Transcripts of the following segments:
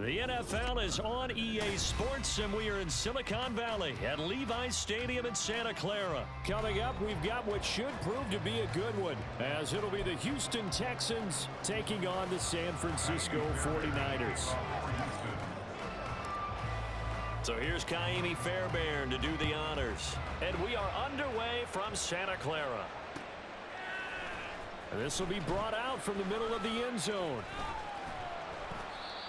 The NFL is on EA Sports, and we are in Silicon Valley at Levi's Stadium in Santa Clara. Coming up, we've got what should prove to be a good one, as it'll be the Houston Texans taking on the San Francisco 49ers. So here's Kaimi Fairbairn to do the honors. And we are underway from Santa Clara. This will be brought out from the middle of the end zone.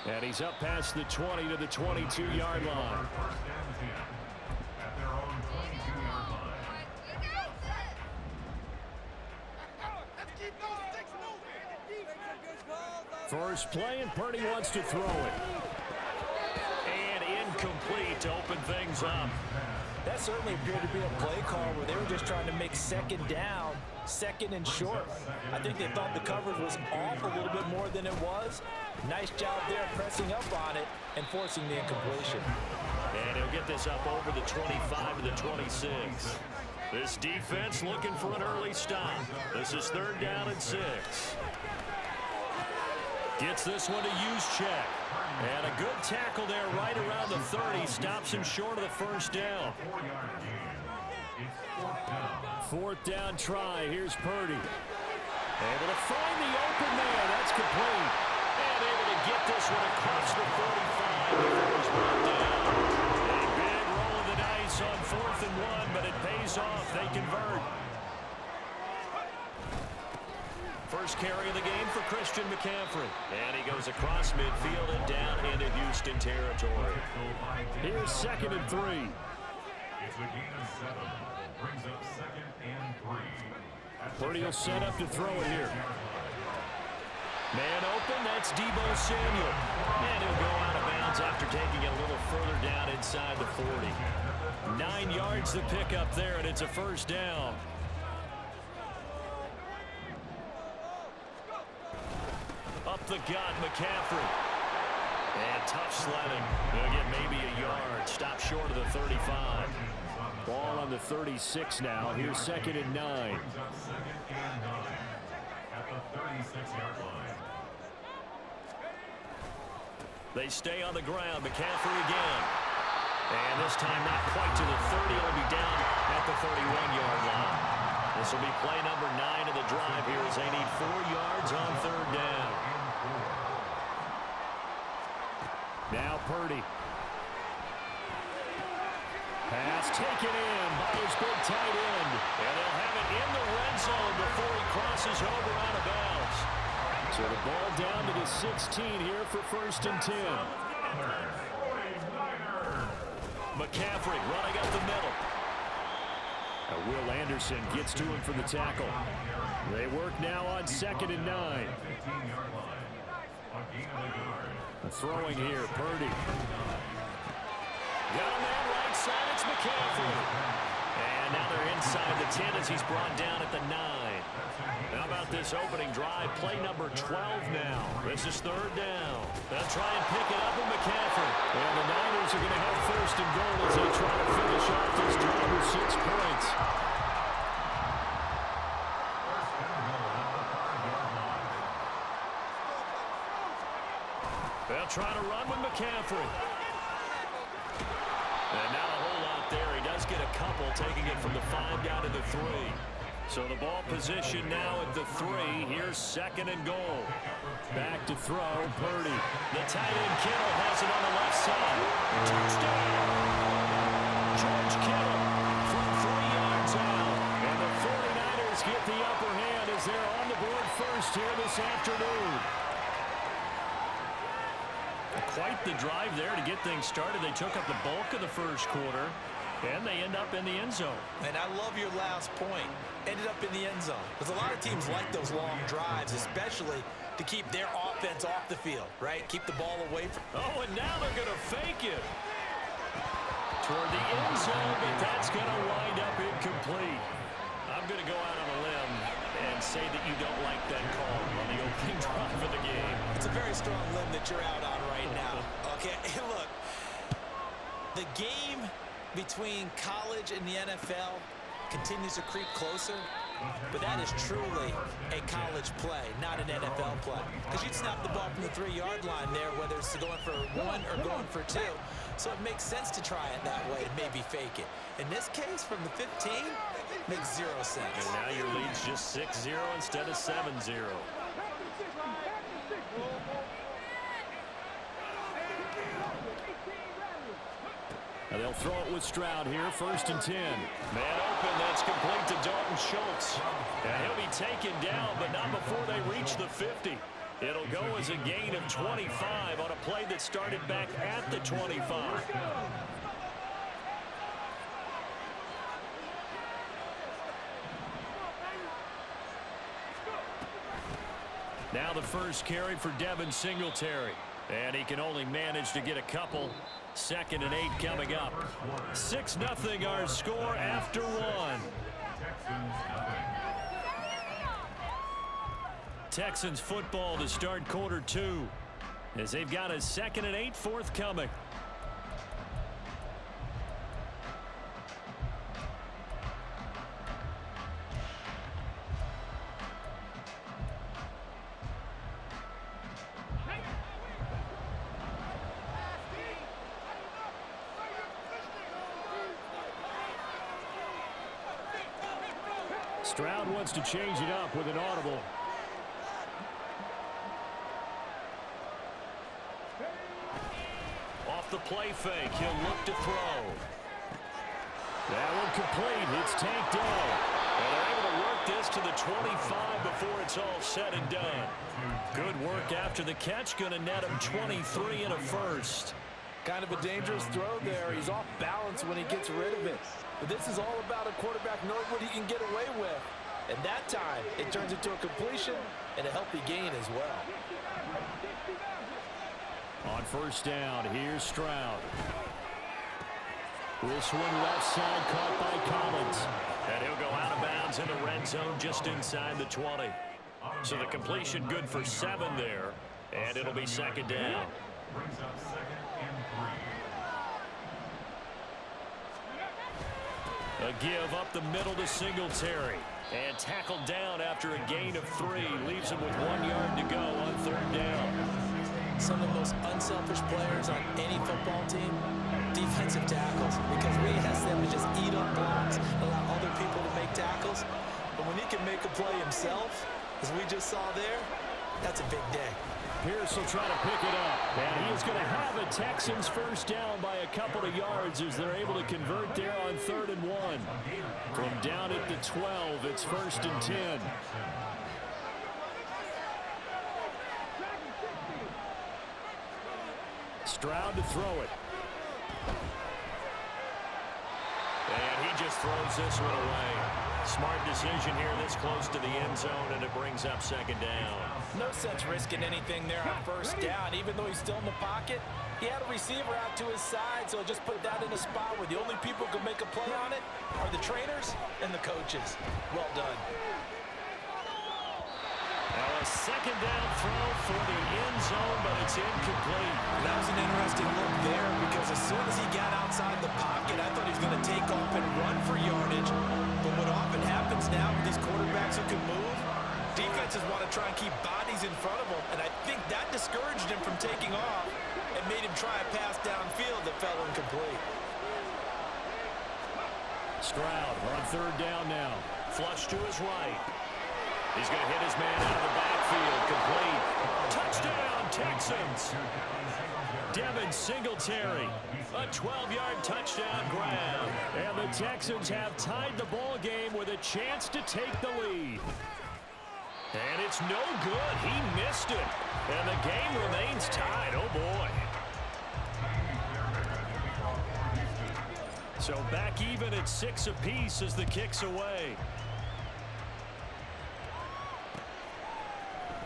And he's up past the 20 to the 22-yard line. First play, and Purdy wants to throw it. And incomplete to open things up. That certainly appeared to be a play call where they were just trying to make second down, second and short. I think they thought the coverage was off a little bit more than it was. Nice job there pressing up on it and forcing the incompletion. And he'll get this up over the 25 to the 26. This defense looking for an early stop. This is 3rd down and 6. Gets this one to Juszczyk. And a good tackle there right around the 30. Stops him short of the first down. 4th down try. Here's Purdy. Able to find the open man. That's complete. And able to get this one across the 45 before he's brought down. A big roll of the dice on 4th and 1, but it pays off. They convert. First carry of the game for Christian McCaffrey. And he goes across midfield and down into Houston territory. Here's 2nd and 3. It's a gain of 7. Brings up 2nd and 3. Purdy will set up to throw it here. Man open, that's Deebo Samuel. And he'll go out of bounds after taking it a little further down inside the 40. 9 yards to pick up there, and it's a first down. Up the gut, McCaffrey. And tough sledding. They'll get maybe a yard. Stop short of the 35. Ball on the 36 now. Here's 2nd and 9. At the 36-yard line. They stay on the ground. McCaffrey again. And this time not quite to the 30. It'll be down at the 31-yard line. This will be play number 9 of the drive here as they need 4 yards on 3rd down. Now Purdy. Pass taken in by his big tight end. And they'll have it in the red zone before he crosses over out of bounds. So the ball down to the 16 here for 1st and 10. McCaffrey running up the middle. Will Anderson gets to him for the tackle. They work now on 2nd and 9. Throwing here, Purdy. Got a man right side, it's McCaffrey. And now they're inside the 10 as he's brought down at the 9. How about this opening drive? Play number 12 now. This is 3rd down. They'll try and pick it up with McCaffrey. And the Niners are going to have 1st and goal as they try to finish off this drive with 6 points. They'll try to run with McCaffrey. And now a whole lot there. He does get a couple, taking it from the 5 down to the 3. So the ball position now at the 3. Here's 2nd and goal. Back to throw, Purdy. The tight end Kittle has it on the left side. Touchdown! George Kittle from 3 yards out. And the 49ers get the upper hand as they're on the board first here this afternoon. Quite the drive there to get things started. They took up the bulk of the first quarter, and they end up in the end zone. And I love your last point. Ended up in the end zone. Because a lot of teams like those long drives, especially to keep their offense off the field, right? Keep the ball away from... Oh, and now they're going to fake it toward the end zone, but that's going to wind up incomplete. I'm going to go out on a limb and say that you don't like that call on the opening drive of the game. It's a very strong limb that you're out on right now. Okay, look, the game between college and the NFL continues to creep closer. But that is truly a college play, not an NFL play. Because you'd snap the ball from the 3-yard line there, whether it's going for 1 or going for 2. So it makes sense to try it that way and maybe fake it. In this case, from the 15, makes 0 sense. And now your lead's just 6-0 instead of 7-0. And they'll throw it with Stroud here, 1st and 10. Man open, that's complete to Dalton Schultz. And he'll be taken down, but not before they reach the 50. It'll go as a gain of 25 on a play that started back at the 25. Now the first carry for Devin Singletary. And he can only manage to get a couple. 2nd and 8 coming up. 6-0 our score after 1. Texans football to start quarter 2 as they've got a 2nd and 8 forthcoming. Stroud wants to change it up with an audible. Off the play fake, he'll look to throw. That one complete. It's tanked down. And they're able to work this to the 25 before it's all said and done. Good work after the catch. Going to net him 23 and a first. Kind of a dangerous throw there. He's off balance when he gets rid of it. But this is all about a quarterback knowing what he can get away with. And that time, it turns into a completion and a healthy gain as well. On 1st down, here's Stroud. This one left side caught by Collins. And he'll go out of bounds in the red zone just inside the 20. So the completion good for 7 there. And it'll be 2nd down. Brings up 2nd and 3. A give up the middle to Singletary. And tackled down after a gain of 3. Leaves him with 1 yard to go on 3rd down. Some of the most unselfish players on any football team, defensive tackles. Because we ask them to just eat up blocks, allow other people to make tackles. But when he can make a play himself, as we just saw there, that's a big day. Pierce will try to pick it up. And he is going to have a Texans 1st down by a couple of yards as they're able to convert there on 3rd and 1. From down at the 12, it's 1st and 10. Stroud to throw it. And he just throws this one away. Smart decision here this close to the end zone, and it brings up 2nd down. No sense risking anything there on 1st down. Even though he's still in the pocket, he had a receiver out to his side, so just put that in a spot where the only people who can make a play on it are the trainers and the coaches. Well done. Now a 2nd down throw for the end zone, but it's incomplete. That was an interesting look there because as soon as he got outside the pocket, I thought he was going to take off and run for yardage. But what often happens now with these quarterbacks who can move, defenses want to try and keep bodies in front of them, and I think that discouraged him from taking off and made him try a pass downfield that fell incomplete. Stroud on 3rd down now. Flush to his right. He's going to hit his man out of the backfield. Complete. Touchdown, Texans. Devin Singletary. A 12-yard touchdown grab. And the Texans have tied the ball game with a chance to take the lead. And it's no good. He missed it. And the game remains tied. Oh, boy. So back even at 6 apiece as the kick's away.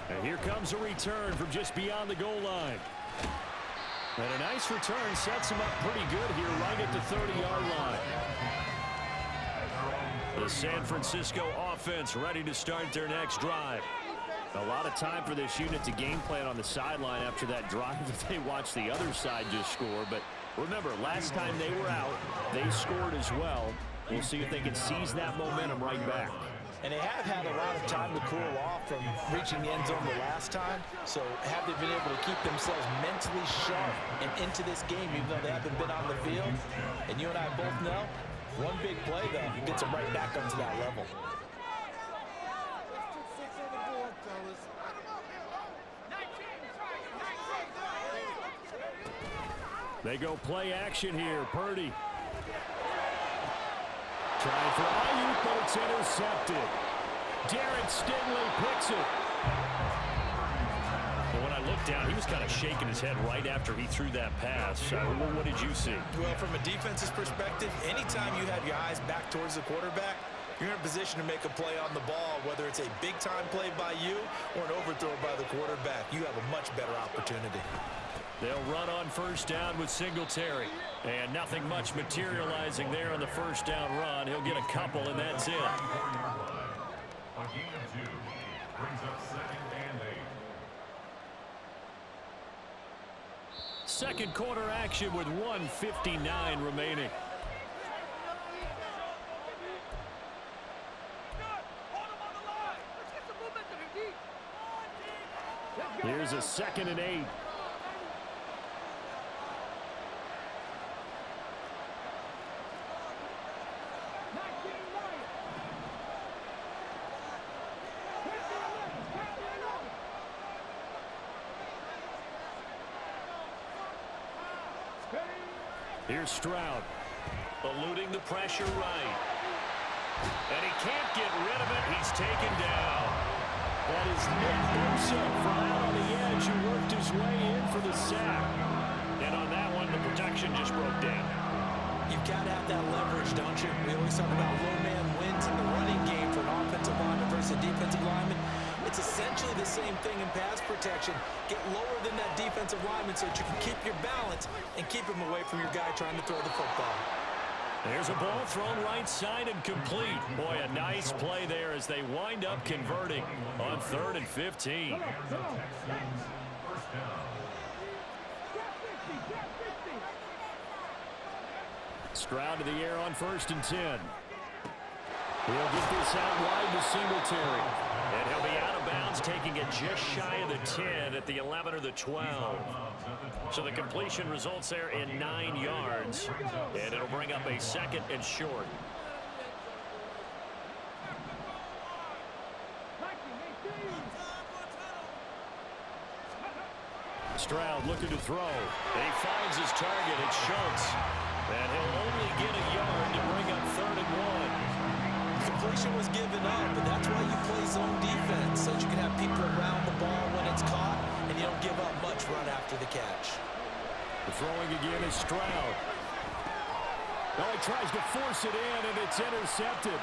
And here comes a return from just beyond the goal line. And a nice return sets him up pretty good here right at the 30-yard line. The San Francisco offense ready to start their next drive. A lot of time for this unit to game plan on the sideline after that drive that they watched the other side just score. But remember, last time they were out, they scored as well. We'll see if they can seize that momentum right back. And they have had a lot of time to cool off from reaching the end zone the last time. So have they been able to keep themselves mentally sharp and into this game, even though they haven't been on the field? And you and I both know, one big play, though, gets them right back up to that level. They go play action here. Purdy. Trying for Ayuk, but it's intercepted. Darren Stingley picks it. Well, when I looked down, he was kind of shaking his head right after he threw that pass. What did you see? Well, from a defense's perspective, anytime you have your eyes back towards the quarterback, you're in a position to make a play on the ball, whether it's a big-time play by you or an overthrow by the quarterback. You have a much better opportunity. They'll run on first down with Singletary. And nothing much materializing there on the first down run. He'll get a couple, and that's it. A gain of 2 brings up 2nd and 8. Second quarter action with 1:59 remaining. Here's a 2nd and 8. Here's Stroud. Eluding the pressure right. And he can't get rid of it. He's taken down. That is Nick Bosa from out on the edge who worked his way in for the sack. And on that one, the protection just broke down. You've got to have that leverage, don't you? We always talk about low man wins in the running game for an offensive lineman versus a defensive lineman. It's essentially the same thing in pass protection. Get lower than that defensive lineman so that you can keep your balance and keep him away from your guy trying to throw the football. There's a ball thrown right side and complete. Boy, a nice play there as they wind up converting on 3rd and 15. Stroud to the air on 1st and 10. He'll get this out wide to Singletary. And he'll be out of bounds, taking it just shy of the 10 at the 11 or the 12. So the completion results there in 9 yards. And it'll bring up a 2nd and short. Stroud looking to throw. He finds his target. It's Schultz. And he'll only get a yard to bring up 3rd and 1. Completion was given up, but that's why you play zone defense, so that you can have people around the ball when it's caught, and you don't give up much run after the catch. The throwing again is Stroud. Now he tries to force it in, and it's intercepted.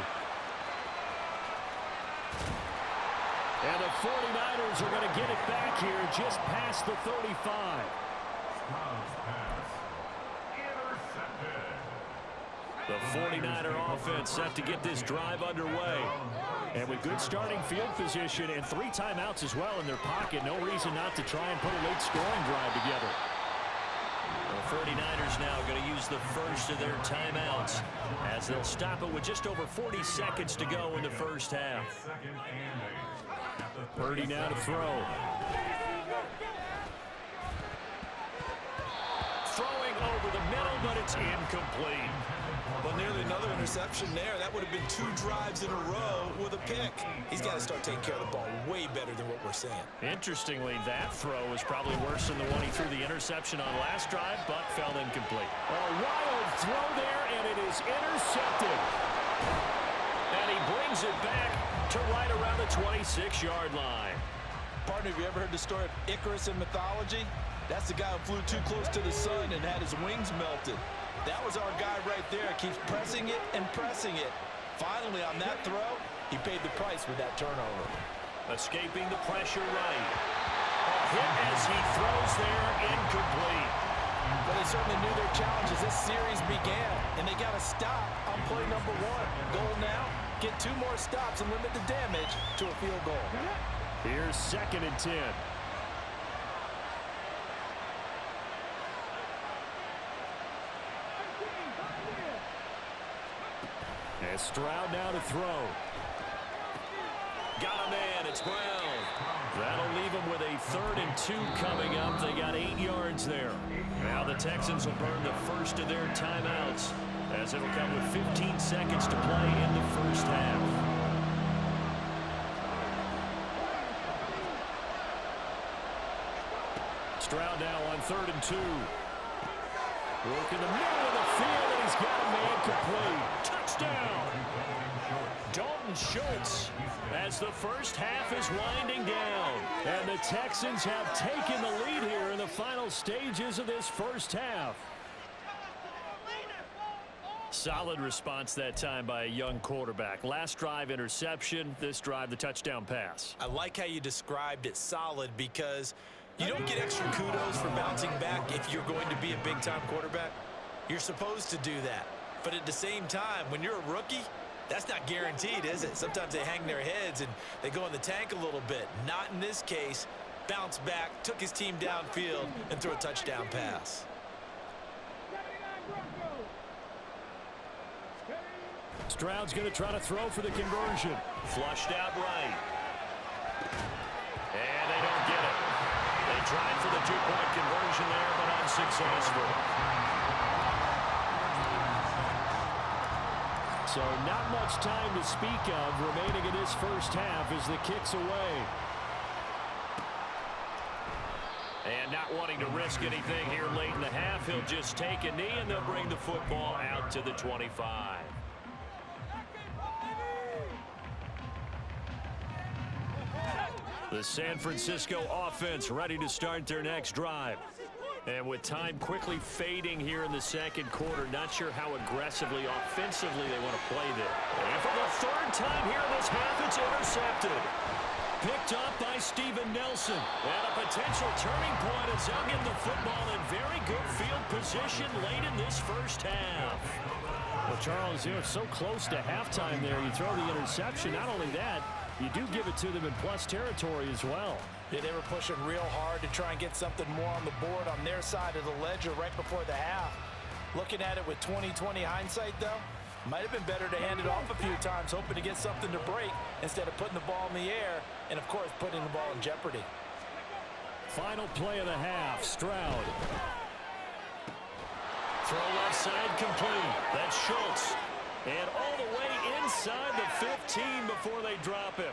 And the 49ers are going to get it back here just past the 35. Stroud's pass intercepted. The 49er offense set to get this drive underway. And with good starting field position and 3 timeouts as well in their pocket, no reason not to try and put a late scoring drive together. The 49ers now going to use the first of their timeouts as they'll stop it with just over 40 seconds to go in the first half. 2nd and 8. Purdy now to throw. Throwing over the middle, but it's incomplete. Well, nearly another interception there. That would have been 2 drives in a row with a pick. He's got to start taking care of the ball way better than what we're seeing. Interestingly, that throw was probably worse than the one he threw the interception on last drive, but fell incomplete. A wild throw there, and it is intercepted. And he brings it back to right around the 26-yard line. Partner, have you ever heard the story of Icarus in mythology? That's the guy who flew too close to the sun and had his wings melted. That was our guy right there. Keeps pressing it and pressing it. Finally, on that throw, he paid the price with that turnover. Escaping the pressure right. A hit as he throws there, incomplete. But they certainly knew their challenge as this series began, and they got to stop on play number 1. Goal now, get 2 more stops and limit the damage to a field goal. Here's 2nd and 10. And Stroud now to throw. Got a man. It's Brown. That'll leave them with a 3rd and 2 coming up. They got 8 yards there. Now the Texans will burn the first of their timeouts, as it'll come with 15 seconds to play in the first half. Stroud now on 3rd and 2. Work in the middle of the field, and he's got a man complete. Touchdown! Dalton Schultz, as the first half is winding down. And the Texans have taken the lead here in the final stages of this first half. Solid response that time by a young quarterback. Last drive, interception. This drive, the touchdown pass. I like how you described it, solid, because you don't get extra kudos for bouncing back if you're going to be a big-time quarterback. You're supposed to do that. But at the same time, when you're a rookie, that's not guaranteed, is it? Sometimes they hang their heads and they go in the tank a little bit. Not in this case. Bounced back, took his team downfield, and threw a touchdown pass. Stroud's going to try to throw for the conversion. Flushed out right. And they don't get it. They tried for the 2-point conversion there, but unsuccessful. So not much time to speak of remaining in this first half as the kick's away. And not wanting to risk anything here late in the half, he'll just take a knee and they'll bring the football out to the 25. The San Francisco offense ready to start their next drive. And with time quickly fading here in the second quarter, not sure how aggressively, offensively they want to play there. And for the 3rd time here in this half, it's intercepted. Picked up by Steven Nelson. And a potential turning point as they'll get the football in very good field position late in this first half. Well, Charles, you're so close to halftime there. You throw the interception. Not only that, you do give it to them in plus territory as well. Yeah, they were pushing real hard to try and get something more on the board on their side of the ledger right before the half. Looking at it with 20/20 hindsight, though, might have been better to hand it off a few times, hoping to get something to break instead of putting the ball in the air and, of course, putting the ball in jeopardy. Final play of the half, Stroud. Throw left side complete. That's Schultz. And all the way inside the 15 before they drop him.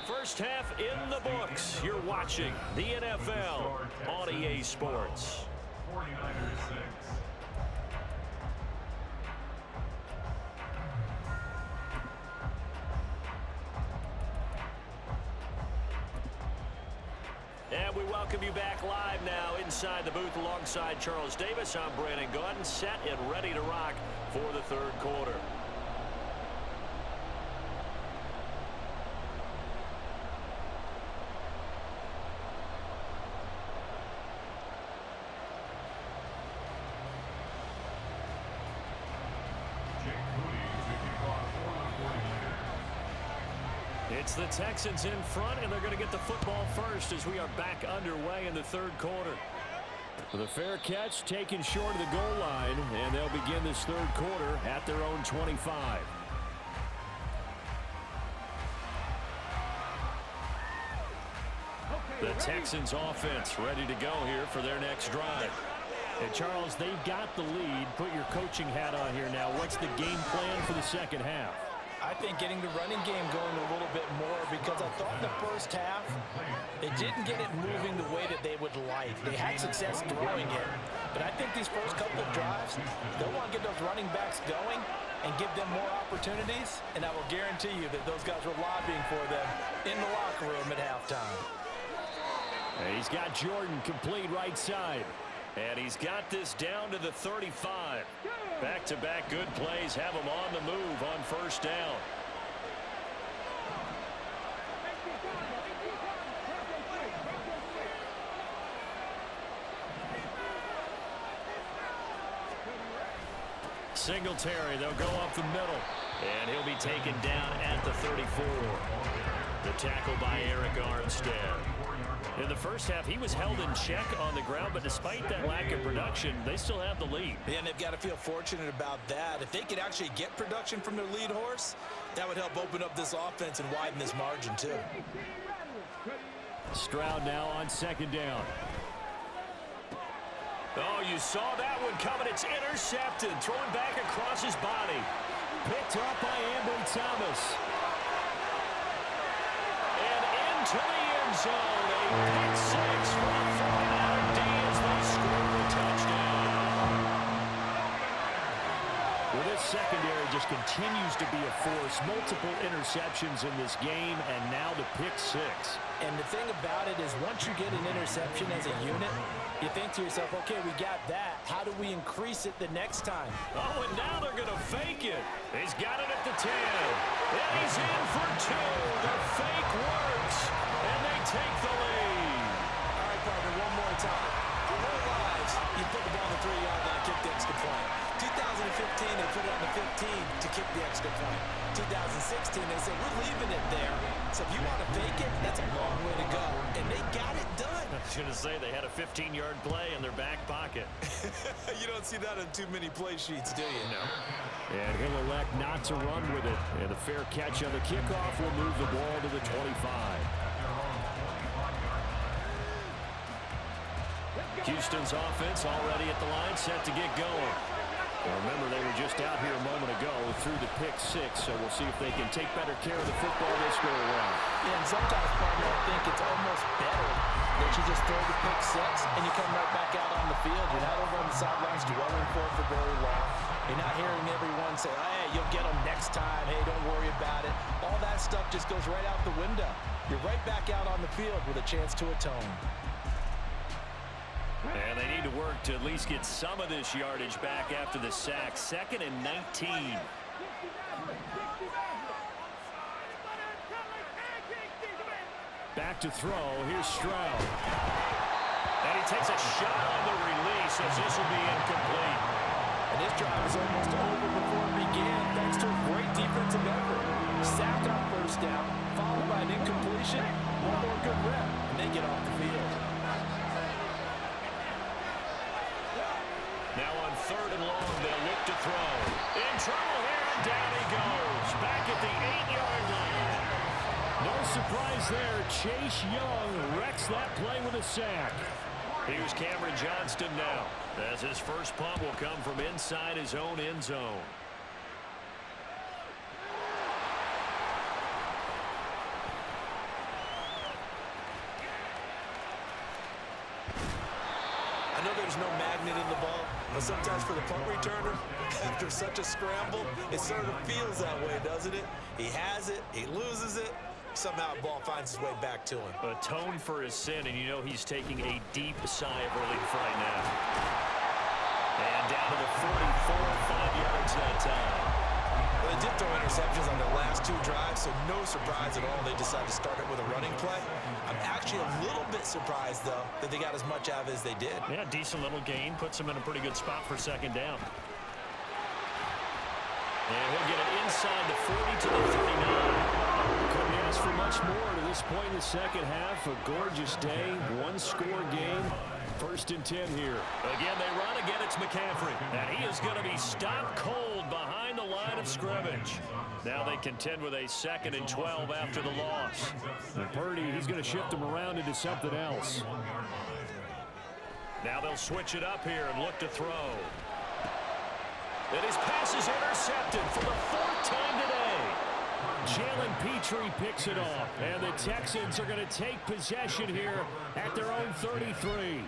First half in the books. You're watching the NFL on EA Sports. 49ers 6. And we welcome you back live now inside the booth alongside Charles Davis. I'm Brandon Gaudin, set and ready to rock for the 3rd quarter. It's the Texans in front, and they're going to get the football first as we are back underway in the 3rd quarter. The fair catch taken short of the goal line, and they'll begin this 3rd quarter at their own 25. The Texans offense ready to go here for their next drive. And Charles, they've got the lead. Put your coaching hat on here now. What's the game plan for the second half? I think getting the running game going a little bit more, because I thought in the first half they didn't get it moving the way that they would like. They had success throwing it, but I think these first couple of drives, they'll want to get those running backs going and give them more opportunities, and I will guarantee you that those guys were lobbying for them in the locker room at halftime. And he's got Jordan complete right side. And he's got this down to the 35. Back-to-back good plays have him on the move on first down. Singletary, they'll go up the middle. And he'll be taken down at the 34. The tackle by Eric Armstead. In the first half, he was held in check on the ground, but despite that lack of production, they still have the lead. Yeah, and they've got to feel fortunate about that. If they could actually get production from their lead horse, that would help open up this offense and widen this margin too. Stroud now on second down. Oh, you saw that one coming. It's intercepted. Throwing back across his body. Picked up by Ambry Thomas. And into the end zone. A pick six from a 49er D as they score a touchdown. Well, this secondary just continues to be a force. Multiple interceptions in this game, and now the pick six. And the thing about it is once you get an interception as a unit, you think to yourself, okay, we got that. How do we increase it the next time? Oh, and now they're going to fake it. He's got it at the 10. And he's in for two. The fake works. And they take the lead. All right, partner, one more time. For their lives, you put the ball on the 3-yard line, kick the extra point. 2015, they put it on the 15 to kick the extra point. 2016, they said, we're leaving it there. So if you want to fake it, that's a long way to go. And they got it done. I was going to say they had a 15-yard play in their back pocket. You don't see that on too many play sheets, do you? No. And he'll elect not to run with it. And the fair catch on the kickoff will move the ball to the 25. Houston's offense already at the line, set to get going. Well, remember, they were just out here a moment ago through the pick six, so we'll see if they can take better care of the football this go around. Yeah, and sometimes, partner, I think it's almost better that you just throw the pick six and you come right back out on the field. You're not over on the sidelines dwelling for very long. You're not hearing everyone say, hey, you'll get them next time. Hey, don't worry about it. All that stuff just goes right out the window. You're right back out on the field with a chance to atone. And they need to work to at least get some of this yardage back after the sack. 2nd and 19. Back to throw. Here's Stroud. And he takes a shot on the release as this will be incomplete. And this drive is almost over before it began thanks to a great defensive effort. Sack on first down, followed by an incompletion. One more good rep, and they get off the field. Now on 3rd and long, they'll look to throw. In trouble here, and down he goes. Back at the 8-yard line. No surprise there. Chase Young wrecks that play with a sack. Here's Cameron Johnston now, as his first punt will come from inside his own end zone. I know there's no magnet in the ball, but sometimes for the punt returner, after such a scramble, it sort of feels that way, doesn't it? He has it, he loses it, somehow the ball finds its way back to him. Atone for his sin, and you know he's taking a deep sigh of relief right now. And down to the 44, 5 yards that time. Well, they did throw interceptions on their last 2 drives, so no surprise at all they decided to start it with a running play. I'm actually a little bit surprised, though, that they got as much out of it as they did. Yeah, decent little gain. Puts them in a pretty good spot for 2nd down. And he'll get it inside the 40 to the 39. Couldn't ask for much more to this point in the second half. A gorgeous day, 1-score game. 1st and 10 here. Again, they run. Again, it's McCaffrey. And he is going to be stopped cold behind the line of scrimmage. Now they contend with a 2nd and 12 after the loss. And Purdy, he's going to shift them around into something else. Now they'll switch it up here and look to throw. And his pass is intercepted for the 4th time today. Jalen Petrie picks it off, and the Texans are going to take possession here at their own 33.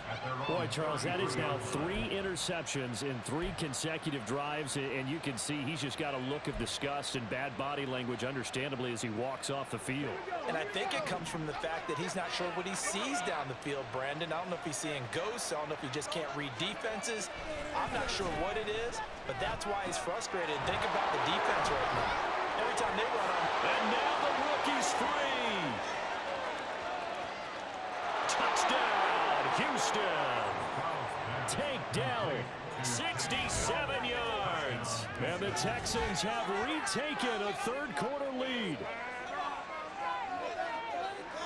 Boy, Charles, that is now 3 interceptions in 3 consecutive drives, and you can see he's just got a look of disgust and bad body language, understandably, as he walks off the field. And I think it comes from the fact that he's not sure what he sees down the field, Brandon. I don't know if he's seeing ghosts. I don't know if he just can't read defenses. I'm not sure what it is, but that's why he's frustrated. Think about the defense right now. Every time they run on. And now the rookie's free. Touchdown, Houston. Takedown, 67 yards. And the Texans have retaken a 3rd quarter lead.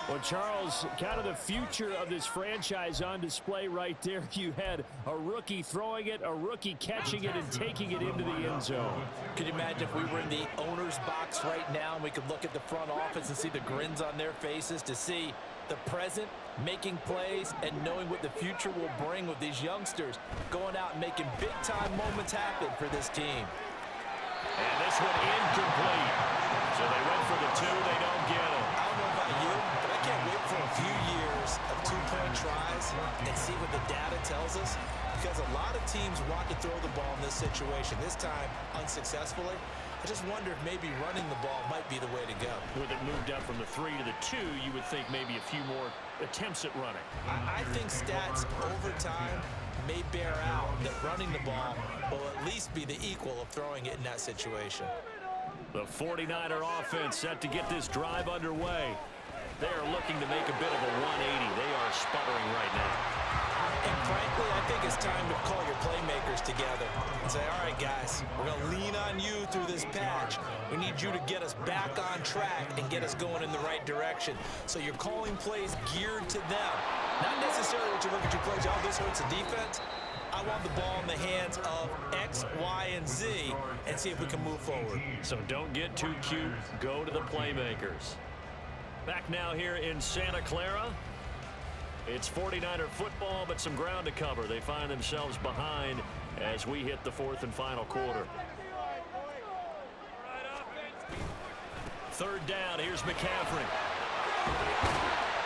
Well, Charles, kind of the future of this franchise on display right there. You had a rookie throwing it, a rookie catching it, and taking it into the end zone. Could you imagine if we were in the owner's box right now and we could look at the front office and see the grins on their faces, to see the present making plays and knowing what the future will bring with these youngsters going out and making big-time moments happen for this team. And this one incomplete. So they went for the 2. They don't get it. I don't know about you, but I can't wait for a few years of two-point tries and see what the data tells us, because a lot of teams want to throw the ball in this situation, this time unsuccessfully. I just wonder if maybe running the ball might be the way to go. With it moved up from the 3 to the 2, you would think maybe a few more attempts at running. I think stats over time may bear out that running the ball will at least be the equal of throwing it in that situation. The 49er offense set to get this drive underway. They are looking to make a bit of a 180. They are sputtering right now. And frankly, I think it's time to call your playmakers together and say, all right, guys, we're going to lean on you through this patch. We need you to get us back on track and get us going in the right direction. So you're calling plays geared to them. Not necessarily what you look at your plays, oh, this hurts the defense. I want the ball in the hands of X, Y, and Z and see if we can move forward. So don't get too cute. Go to the playmakers. Back now here in Santa Clara. It's 49er football, but some ground to cover. They find themselves behind as we hit the 4th and final quarter. 3rd down. Here's McCaffrey.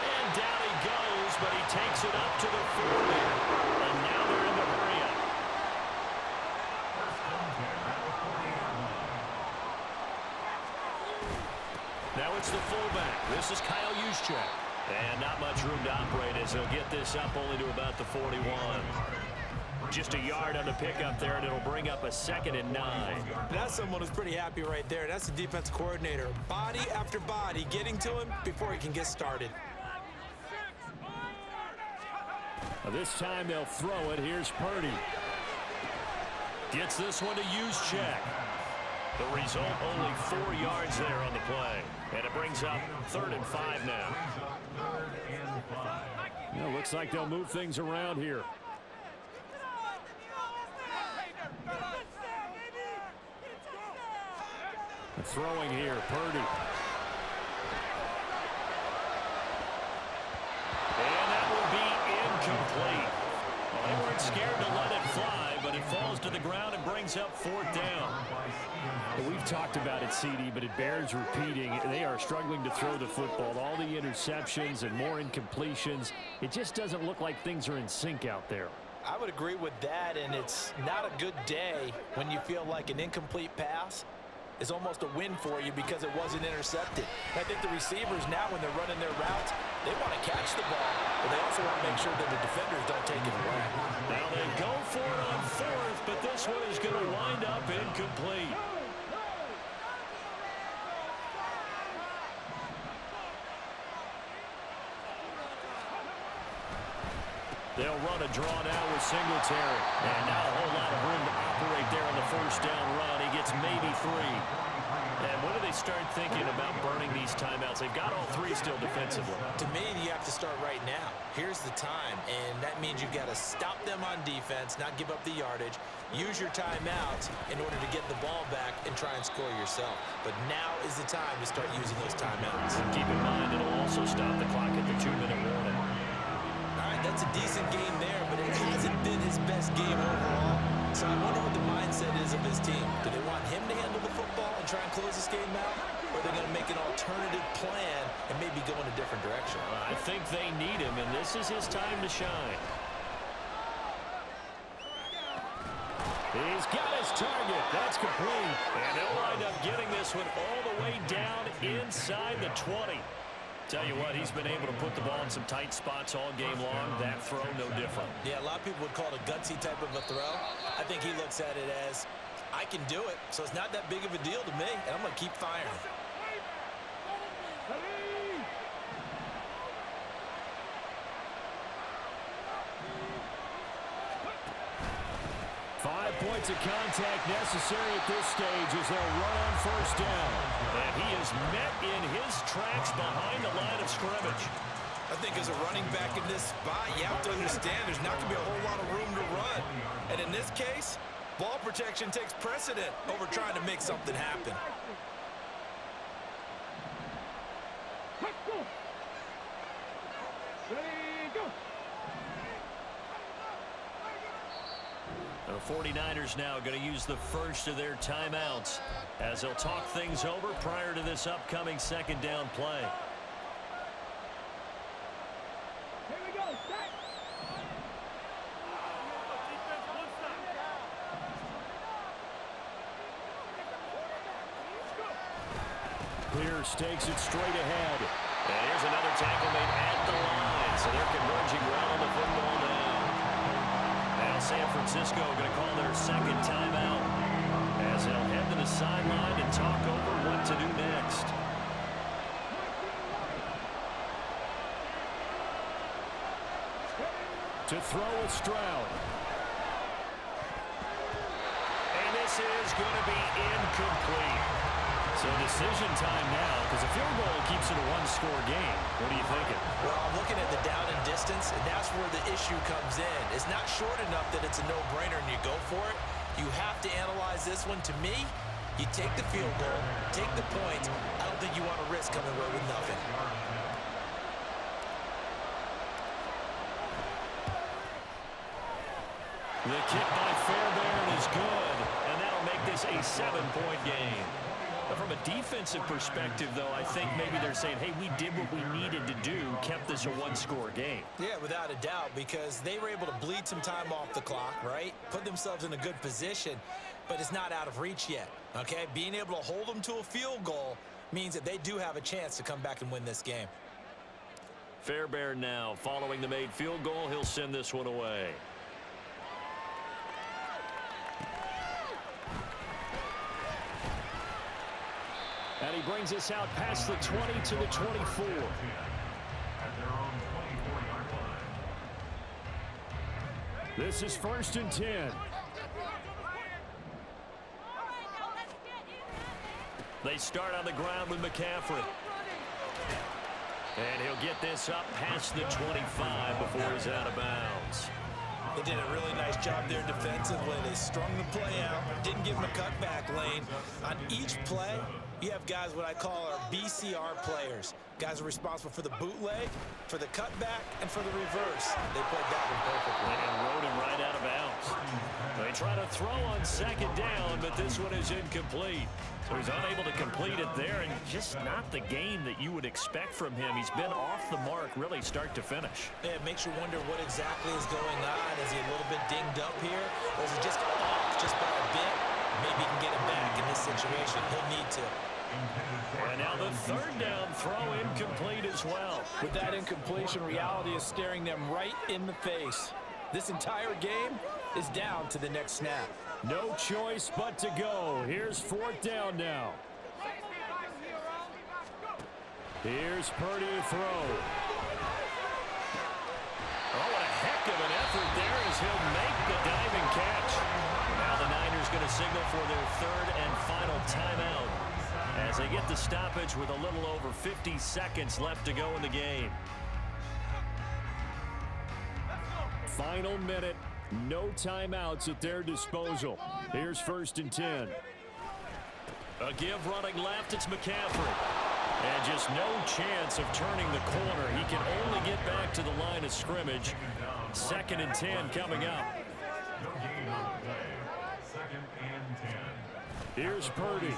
And down he goes, but he takes it up to the 40. And now they're in the hurry-up. Now it's the fullback. This is Kyle Juszczyk. And not much room to operate as he'll get this up only to about the 41. Just a yard on the pickup there, and it'll bring up a 2nd and 9. That's someone who's pretty happy right there. That's the defense coordinator. Body after body getting to him before he can get started. This time they'll throw it. Here's Purdy. Gets this one to Juszczyk. The result, only 4 yards there on the play. And it brings up 3rd and 5 now. Well, looks like they'll move things around here. Throwing here, Purdy. And that will be incomplete. Well, they weren't scared to let it fly, but it falls to the ground and brings up 4th down. Well, we've talked about it, CD, but it bears repeating. They are struggling to throw the football. All the interceptions and more incompletions. It just doesn't look like things are in sync out there. I would agree with that, and it's not a good day when you feel like an incomplete pass is almost a win for you because it wasn't intercepted. And I think the receivers now, when they're running their routes, they want to catch the ball, but they also want to make sure that the defenders don't take it away. Now they go for it on 4th, but this one is going to wind up incomplete. They'll run a draw now with Singletary. And not a whole lot of room to operate there on the 1st down run. He gets maybe 3. And when do they start thinking about burning these timeouts? They've got all 3 still defensively. To me, you have to start right now. Here's the time, and that means you've got to stop them on defense, not give up the yardage, use your timeouts in order to get the ball back and try and score yourself. But now is the time to start using those timeouts. And keep in mind, it'll also stop the clock at the 2-minute warning. That's a decent game there, but it hasn't been his best game overall. So I wonder what the mindset is of his team. Do they want him to handle the football and try and close this game out? Or are they going to make an alternative plan and maybe go in a different direction? I think they need him, and this is his time to shine. He's got his target. That's complete. And they'll wind up getting this one all the way down inside the 20. Tell you what, he's been able to put the ball in some tight spots all game long. That throw, no different. Yeah, a lot of people would call it a gutsy type of a throw. I think he looks at it as, I can do it, so it's not that big of a deal to me, and I'm going to keep firing. points of contact necessary at this stage as they'll run on first down. And he is met in his tracks behind the line of scrimmage. I think as a running back in this spot, you have to understand there's not going to be a whole lot of room to run. And in this case, ball protection takes precedent over trying to make something happen. The 49ers now going to use the first of their timeouts as they'll talk things over prior to this upcoming second down play. Here we go. Pierce takes it straight ahead. And here's another tackle made at the line. So they're converging well on the football now. Now San Francisco going to call their second timeout as they'll head to the sideline and talk over what to do next. To throw with Stroud. And this is going to be incomplete. So decision time now, because a field goal keeps it a one-score game. What are you thinking? Well, I'm looking at the down and distance, and that's where the issue comes in. It's not short enough that it's a no-brainer and you go for it. You have to analyze this one. To me, you take the field goal, take the points. I don't think you want to risk coming away with nothing. The kick by Fairbairn is good, and that'll make this a 7-point game. But from a defensive perspective, though, I think maybe they're saying, hey, we did what we needed to do, kept this a one-score game. Yeah, without a doubt, because they were able to bleed some time off the clock, right? Put themselves in a good position, but it's not out of reach yet, okay? Being able to hold them to a field goal means that they do have a chance to come back and win this game. Fairbairn now, following the made field goal, he'll send this one away. And he brings us out past the 20 to the 24. This is 1st and 10. They start on the ground with McCaffrey. And he'll get this up past the 25 before he's out of bounds. They did a really nice job there defensively. They strung the play out, didn't give him a cutback lane. On each play, you have guys what I call our BCR players. Guys are responsible for the bootleg, for the cutback, and for the reverse. They played that one perfectly. And rode him right out of bounds. They try to throw on second down, but this one is incomplete. So he's unable to complete it there, and just not the game that you would expect from him. He's been off the mark really start to finish. Yeah, it makes you wonder what exactly is going on. Is he a little bit dinged up here, or is he just off just by a bit? Maybe he can get it back in this situation. He'll need to. And now the third down throw incomplete as well. With that incompletion, reality is staring them right in the face. This entire game is down to the next snap. No choice but to go. Here's 4th down now. Here's Purdy to throw. Oh, what a heck of an effort there as he'll make the diving catch. Now the Niners going to signal for their 3rd and final timeout as they get the stoppage with a little over 50 seconds left to go in the game. Final minute. No timeouts at their disposal. Here's 1st and 10. A give running left. It's McCaffrey. And just no chance of turning the corner. He can only get back to the line of scrimmage. 2nd and 10 coming up. Here's Purdy.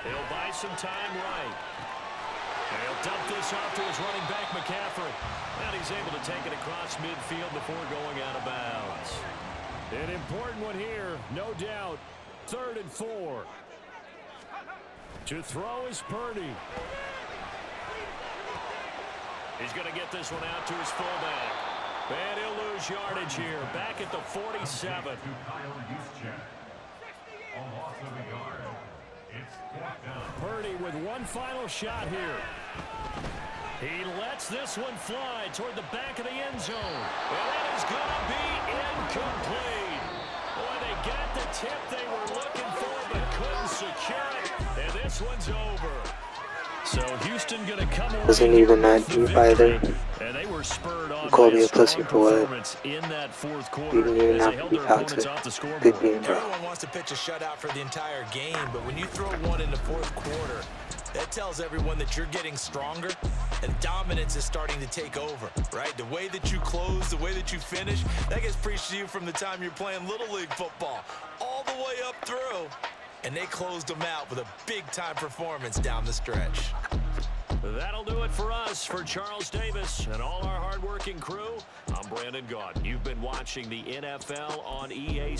He'll buy some time right. And he'll dump this off to his running back, McCaffrey. And he's able to take it across midfield before going out of bounds. An important one here, no doubt. 3rd and 4. To throw is Purdy. He's going to get this one out to his fullback. And he'll lose yardage here. Back at the 47. Purdy with one final shot here. He lets this one fly toward the back of the end zone. And that is going to be incomplete. Boy, get the tip they were looking for, but couldn't secure it. And this one's over. So Houston going to come away Wasn't even that deep either. and they were spurred on Call by me a a pussy strong for what? performance in that fourth quarter. You didn't even as have they to held be their opponents toxic. off the scoreboard. Good game, bro. Everyone wants to pitch a shutout for the entire game, but when you throw one in the fourth quarter, that tells everyone that you're getting stronger and dominance is starting to take over, right? The way that you close, the way that you finish, that gets preached to you from the time you're playing Little League football all the way up through. And they closed them out with a big-time performance down the stretch. That'll do it for us. For Charles Davis and all our hardworking crew, I'm Brandon Gaudin. You've been watching the NFL on EA.